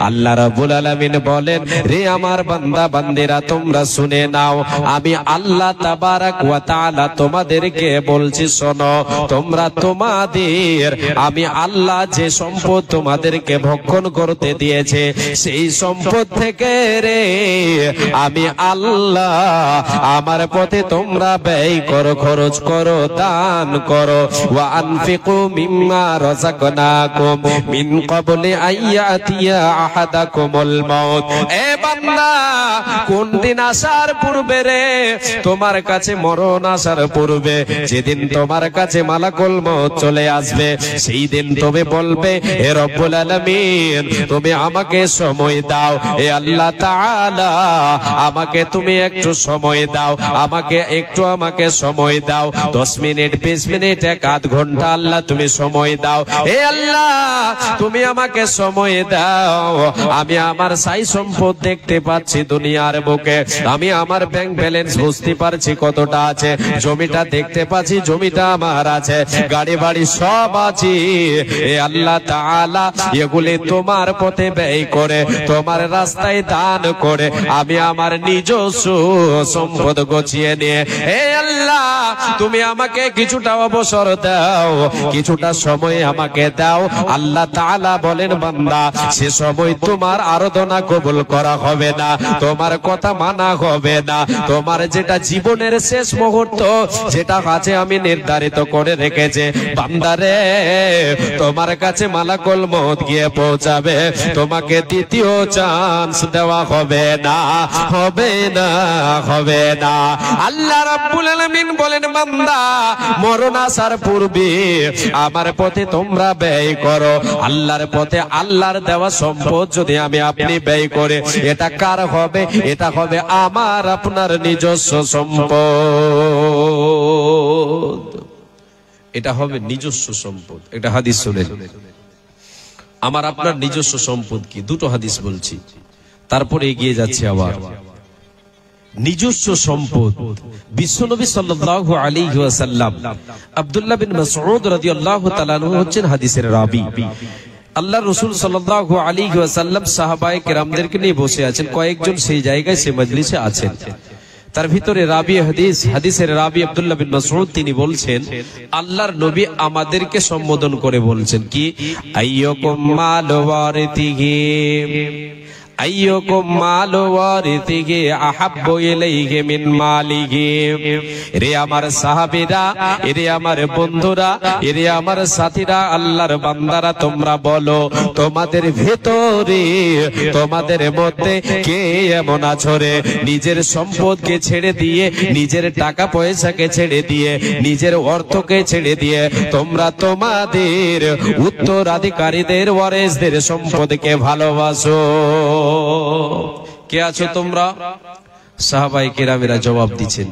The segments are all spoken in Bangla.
আল্লাহ রাব্বুল আলামিন বলেন, রে আমার বান্দা বান্দিরা তোমরা শুনে নাও, আমি আল্লাহ তাবারাক ওয়া তাআলা তোমাদেরকে বলছি শোনো, তোমরা তোমাদের আমি আল্লাহ যে সম্পদ তোমাদেরকে ভক্ষণ করতে দিয়েছে সেই সম্পদ থেকে রে আমি আল্লাহ আমার পথে তোমরা ব্যয় করো, খরচ করো, দান করো। ওয়া আনফিকু মিম্মা রাযাকনাকুম মিন ক্বাবলি আইয়াতিয়া আহাদাকুমুল মাউত। এ বান্দা, কোন দিন আসার পূর্বে রে, তোমার কাছে মরণ আসার পূর্বে, যেদিন তোমার কাছে মালাকুল মউত চলে আসবে, সেই দিন তুমি বলবে, হে রব্বুল আলামিন তুমি আমাকে সময় দাও, হে আল্লাহ তাআলা আমাকে তুমি একটু সময় দাও, আমাকে সময় দাও, 10 মিনিট 20 মিনিট 1 ঘন্টা আল্লাহ তুমি সময় দাও, হে আল্লাহ তুমি আমাকে সময় দাও। আমি আমার সাই সম্পদ দেখতে পাচ্ছি দুনিয়ার বুকে, আমি আমার ব্যাংক ব্যালেন্স বুঝতে পারছি কতটা আছে, জমিটা দেখতে পাচ্ছি জমিটা আমার আছে, গাড়ি বাড়ি সব আছে, হে আল্লাহ তাআলা এগুলি তোমার পথে ব্যয় করে, তোমার রাস্তায় দান করে আমি আমার নিজস্ব সম্পদ গছিয়ে নিয়ে, হে আল্লাহ তুমি আমাকে কিছুটা অবসর দাও, কিছুটা সময় আমাকে দাও। আল্লাহ তাআলা বলেন, বান্দা সে সময় তোমার আরাধনা কবুল করা হবে না, তোমার কথা মানা হবে না, তোমার যেটা জীবনের শেষ মুহূর্ত যেটা আছে আমি নির্ধারিত করে রেখেছে, বান্দারে তোমার কাছে মালাকুল মউত গিয়ে পৌঁছাবে, তোমাকে দ্বিতীয় চান্স দেওয়া হবে না, হবে না, হবে না। আল্লাহ রাব্বুল আলামিন বলেন, বান্দা মরণ আসার পূর্বে আমার পথে তোমরা ব্যয় করো। আল্লাহর পথে আল্লাহর দেওয়া সম্পদ যদি আমি আপনি ব্যয় করে, এটা কার হবে? এটা হবে আমার আপনার নিজস্ব সম্পদ, এটা হবে নিজস্ব সম্পদ। এটা হাদিস শুনেন, আমার আপনার নিজস্ব সম্পদ কি? দুটো হাদিস বলছি, তারপরে এগিয়ে যাচ্ছে। আবার নিজস্ব সম্পদ, বিশ্বনবী সাল্লাল্লাহু আলাইহি ওয়াসাল্লাম, আব্দুল্লাহ বিন মাসউদ রাদিয়াল্লাহু তাআলা আনহু হচ্ছেন হাদিসের রাবী। আল্লাহ রাসূল সাল্লাল্লাহু আলাইহি ওয়াসাল্লাম সাহাবায়ে কেরামদেরকে নিয়ে বসে আছেন, কয়েকজন সেই জায়গায় সেই মজলিসে আছেন, তার ভিতরে রাবী হাদিসের রাবী আব্দুল্লাহ বিন মাসউদ তিনি বলছেন, আল্লাহর নবী আমাদেরকে সম্বোধন করে বলছেন কি, আইয়ুকুম মাল ওয়ারিতিহি আইয়ুকুম মাল ওয়ারিতিহি আহাব্বু ইলাইহি মিন মালিহি। রে আমার সাহাবীরা, রে আমার বন্ধুরা, রে আমার সাথীরা, আল্লাহর বান্দারা, তোমরা বলো তোমাদের ভেতরে তোমাদের মধ্যে কে এমন আছো রে নিজের সম্পদকে ছেড়ে দিয়ে, নিজের টাকা পয়সাকে ছেড়ে দিয়ে, নিজের অর্থকে ছেড়ে দিয়ে তোমরা তোমাদের উত্তরাধিকারীদের ওয়ারিসদের সম্পদকে ভালোবাসো? কে আছো তোমরা? সাহাবায়ে কেরামেরা জবাব দিচ্ছেন,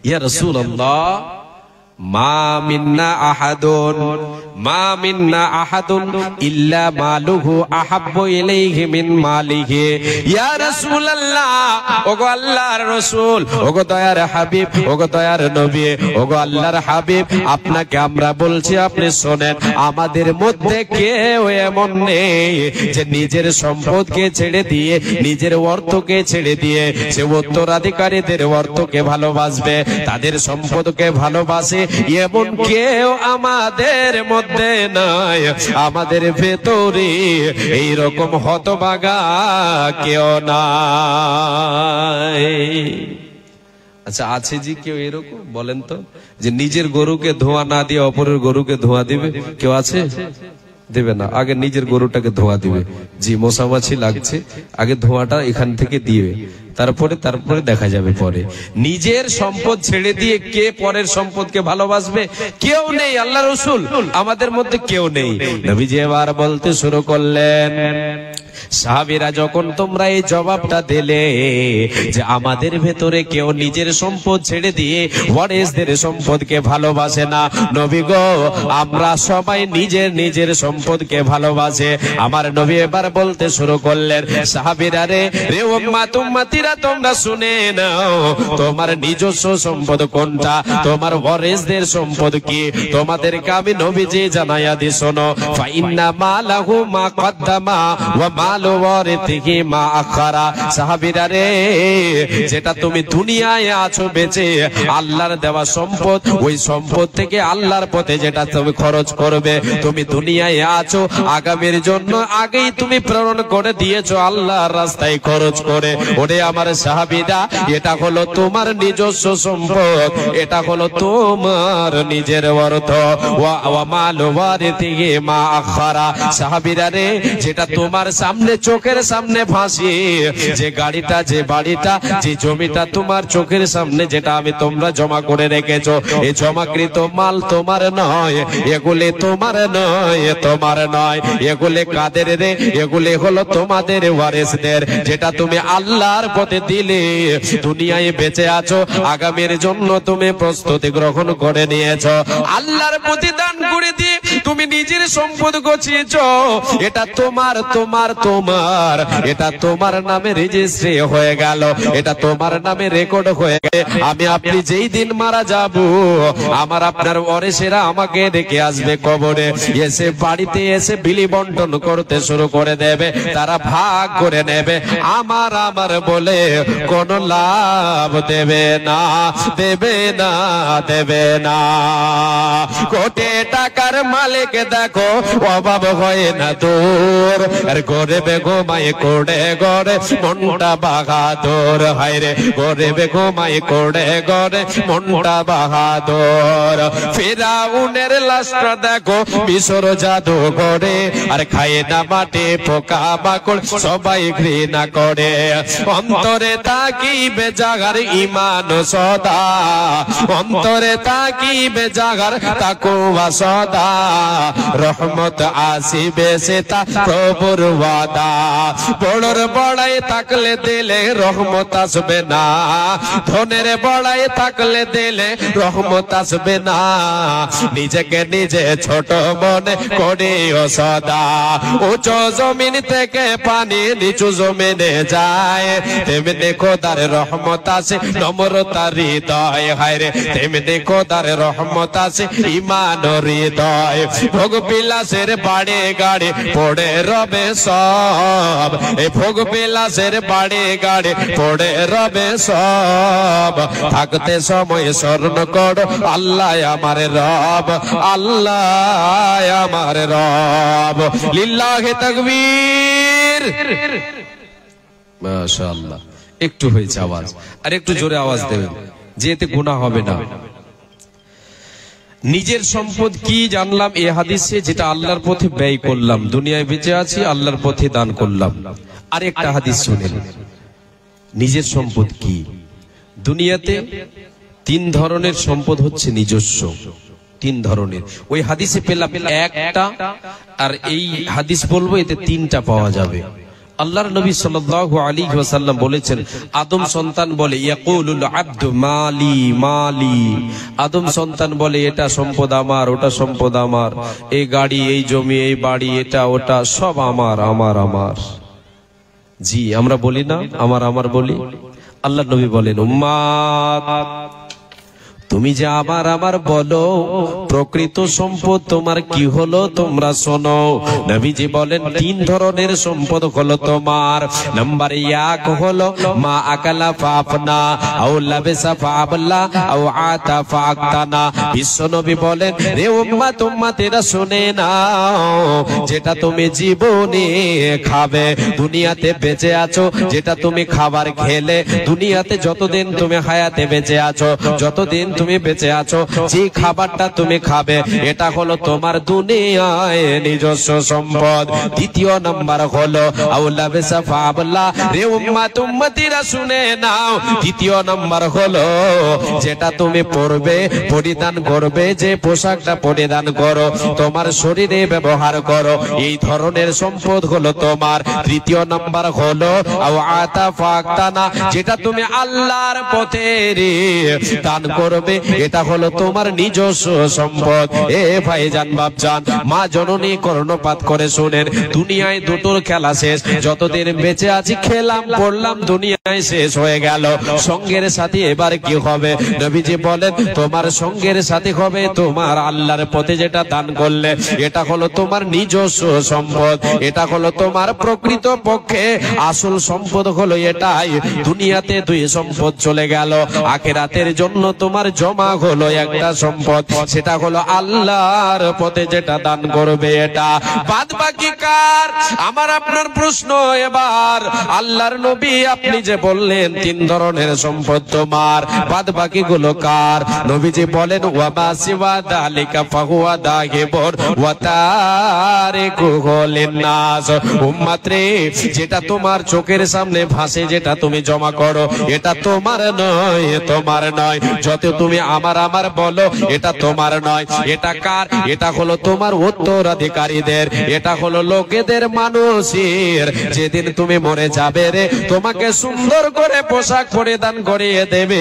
ইয়া রাসূলুল্লাহ মা মিন্না আহাদুন ইল্লা মালুহু আহাব্বু ইলাইহি মিন মালিহি। ইয়া রাসূলুল্লাহ, ওগো আল্লাহর রাসূল, ওগো দয়ার হাবিব, ওগো দয়ার নবী, ওগো আল্লাহর হাবিব, আপনাকে আমরা বলছি আপনি শুনেন, আমাদের মধ্যে কেউ এমন নেই যে নিজের সম্পদকে ছেড়ে দিয়ে, নিজের অর্থকে ছেড়ে দিয়ে সে উত্তরাধিকারীদের অর্থকে ভালোবাসবে, তাদের সম্পদকে ভালোবাসে, এমন কেউ আমাদের মধ্যে নাই। আমাদের ভেতরে এই রকম হতভাগা কেউ নাই। আচ্ছা, আছে জি কেউ এরকম? বলেন তো, যে নিজের গরুকে ধোঁয়া না দিয়ে অপরের গরুকে ধোঁয়া দিবে? কেউ আছে? দেবে না, আগে নিজের গরুটাকে ধোঁয়া দিবে। জি, মশামাছি লাগছে, আগে ধোঁয়াটা এখান থেকে দিবে, তারপরে দেখা যাবে পরে। নিজের সম্পদ ছেড়ে দিয়ে কে পরের সম্পদকে ভালোবাসবে? কেউ নেই। আল্লাহ রাসূল আমাদের মধ্যে কেউ নেই। নবীজি এবার বলতে শুরু করলেন, সাহাবীরা যখন তোমরা এই জবাবটা দিলে যে আমাদের ভেতরে কেউ নিজের সম্পদ ছেড়ে দিয়ে ওয়ারিসদের সম্পদকে ভালোবাসে না, নবী গো আমরা সবাই নিজের সম্পদকে ভালোবাসে। আমার নবী এবার বলতে শুরু করলেন, সাহাবীরা রে উম্মতিরা, উম্মতিরা তোমরা শুনে নাও, তোমার নিজস্ব সম্পদ কোনটা, তোমার ওয়ারিসদের সম্পদ কি, তোমাদেরকে আমি নবীজি জানাইয়া দি শোনো। ফাইন্না মালাহু মা কদ্দামা ওয়া মালু ওয়ারিথিহি মা আখারা। সাহাবীরা রে, যেটা তুমি দুনিয়ায় আছো বেঁচে, আল্লাহর দেওয়া সম্পদ, ওই সম্পদ থেকে আল্লাহর পথে যেটা তুমি খরচ করবে, তুমি দুনিয়ায় আছো আগামীর জন্য আগেই তুমি প্রেরণ করে দিয়েছো আল্লাহর রাস্তায় খরচ করে। ওরে আমার সাহাবীরা, এটা হলো তোমার নিজস্ব সম্পদ, এটা হলো তোমার নিজের অর্থ। ওয়া মালু ওয়ারিথিহি মা আখারা। সাহাবীরা রে, যেটা তোমার সামনে চোখের সামনে ভাসি, যে গাড়িটা, যে বাড়িটা, যে জমিটা তোমার চোখের সামনে যেটা আমি তোমরা জমা করে রেখেছো, এই জমাকৃত মাল তোমার নয়, এগুলি তোমার নয়, তোমার নয়, এগুলি কাদের রে? এগুলি হলো তোমাদের ওয়ারিসদের, যেটা তুমি আল্লাহর পথে দিলে, দুনিয়ায় বেঁচে আছো আগামীর জন্য তুমি প্রস্তুতি গ্রহণ করে নিয়েছো, আল্লাহর প্রতি দান করে দিয়ে তুমি নিজের সম্পদ গছিয়েছো, এটা তোমার তোমার তোমার, এটা তোমার নামে রেজিস্ট্রি হয়ে গেল, এটা তোমার নামে রেকর্ড হয়ে গেল। আমি আপনি যেই দিন মারা যাব, আমার আপনার ওয়ারিসেরা আমাকে ডেকে আসবে কবরে, এসে বাড়িতে এসে বিলি বন্টন করতে শুরু করে দেবে, তারা ভাগ করে নেবে, আমার আমার বলে কোন লাভ দেবে না, দেবে না, দেবে না। কোটি টাকার মালিক দেখো অভাব হয় না দূর, আর গরিবে ঘুমায় কোড়ে গড়ে মনটা বাহাদুর, হায়রে গরিবে ঘুমায় কোড়ে গড়ে মনটা বাহাদুর। ফিরাউনের লাশটা দেখো মিশর জাদু করে, আর খায় না মাটি পোকা মাকড় সবাই ঘৃণা করে, অন্তরে তাকিবে জাগার ঈমান সদা, অন্তরে তাকিবে জাগার তাকওয়া সদা, রহমত আসিবে সেটা প্রভুর ওয়াদা, বড়র বড়াই থাকলে দিলে রহমত আসবে না, ধনের বড়াই থাকলে দিলে রহমত আসবে না, নিজেকে নিজে ছোট মনে করিও সদা, উঁচু জমিন থেকে পানি নিচু জমিনে যায়, তেমনি খোদার রহমত আসে নম্রতার হৃদয়, হায়রে তেমনি খোদার রহমত আসে ঈমান হৃদয়। ভোগ বিলাসের বাড়ি গাড়ি পড়ে রবে সব, এই ভোগ বিলাসের বাড়ি গাড়ি পড়ে রবে সব, থাকতে সময় স্মরণ করো আল্লাহ আমার রব, আল্লাহ আমার রব। লিল্লাহি তাকবীর। মাশাআল্লাহ। একটু হয়েছে আওয়াজ, আর একটু জোরে আওয়াজ দেবেন, যেতে গুনাহ হবে না। নিজের সম্পদ কি জানলাম এই হাদিসে, যেটা আল্লাহর পথে ব্যয় করলাম, দুনিয়ায় বেঁচে আছি আল্লাহর পথে দান করলাম। আর একটা হাদিস শুনেন, নিজের সম্পদ কি। দুনিয়াতে তিন ধরনের সম্পদ হচ্ছে নিজস্ব, তিন ধরনের। ওই হাদিসে পেলাম একটা, আর এই হাদিস বলবো এতে তিনটা পাওয়া যাবে। আল্লাহর নবী সাল্লাল্লাহু আলাইহি ওয়াসাল্লাম বলেছেন, আদম সন্তান বলে ইয়াকুলুল আবদু মালি মালি, আদম সন্তান বলে এটা সম্পদ আমার, ওটা সম্পদ আমার, এই গাড়ি, এই জমি, এই বাড়ি, এটা ওটা সব আমার আমার আমার। জি, আমরা বলি না আমার আমার বলি? আল্লাহর নবী বলেন, উম্মাত তুমি যে আমার আমার বলো, প্রকৃত সম্পদ তোমার কি হলো তোমরা শোনো। নবীজি বলেন তিন ধরনের সম্পদ হলো তোমার। নাম্বার এক হলো মা আকালা ফাফনা আও লাবিসা ফাবলা আও আতা ফাকতানা। বিশ্ব নবী বলেন, রে উম্মত উম্মতেরা শুনে নাও, যেটা তুমি জীবনে খাবে, দুনিয়াতে বেঁচে আছো, যেটা তুমি খাবার খেলে, দুনিয়াতে যতদিন তুমি হায়াতে বেঁচে আছো, যতদিন তুমি বেঁচে আছো, যে খাবারটা তুমি খাবে, এটা হলো তোমার দুনিয়ায় নিজস্ব সম্পদ। দ্বিতীয় নাম্বার হলো আউলা বিসা ফাবলা, রে উম্মত উম্মতিরা শুনে নাও, দ্বিতীয় নাম্বার হলো যেটা তুমি পরবে, পরিধান করবে, যে পোশাকটা পরিধান করো, তোমার শরীরে ব্যবহার করো, এই ধরনের সম্পদ হলো তোমার। তৃতীয় নাম্বার হলো আও আতা ফাকতানা, যেটা তুমি আল্লাহর পথে দান করবে, এটা হলো তোমার নিজস্ব সম্পদ। এ ভাইজান বাপজান, মা জননী কর্ণপাত করে শুনেন, দুনিয়ায় দুটোর খেলা শেষ। যতদিন বেঁচে আছি খেলাম পড়লাম, দুনিয়ায় শেষ হয়ে গেল। সঙ্গের সাথে এবার কি হবে? নবীজি বলেন, তোমার সঙ্গের সাথে হবে তোমার আল্লাহর পথে যেটা দান করলে, এটা হলো তোমার নিজস্ব সম্পদ। এটা হলো তোমার প্রকৃত পক্ষে আসল সম্পদ হলো এটাই। দুনিয়াতে দুই সম্পদ চলে গেল, আখিরাতের জন্য তোমার জমা হলো একটা সম্পদ, সেটা হলো আল্লাহর পথে যেটা দান করবে এটা। বাদ বাকি কার? আমার আপনার প্রশ্ন এবার, আল্লাহর নবী আপনি যে বললেন তিন ধরনের সম্পদ তোমার, বাদ বাকি গুলো কার? নবীজি বলেন, ওয়া মা সিওয়া যালিকা ফাহুয়া দাগিবুর ওয়া তারিকুহু লিন-নাস। উম্মত রে, যেটা তোমার চোখের সামনে ভাসে, যেটা তুমি জমা করো, এটা তোমার নয়, তোমার নয়। যত তুমি আমার আমার বলো, এটা তোমার নয়। এটা কার? এটা হলো তোমার উত্তরাধিকারীদের, এটা হলো লোকেদের, মানুষের। যেদিন তুমি মরে যাবে রে, তোমাকে সুন্দর করে পোশাক পরিধান করিয়ে দেবে,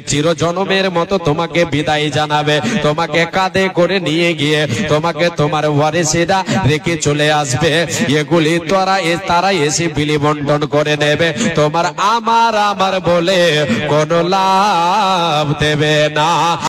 চির জনমের মতো তোমাকে বিদায় জানাবে, তোমাকে কাঁধে করে নিয়ে গিয়ে তোমাকে তোমার ওয়ারিসেরা রেখে চলে আসবে। এগুলি তারা এসে বিলি বন্টন করে নেবে, তোমার আমার আমার বলে কোনো লাভ দেবে না।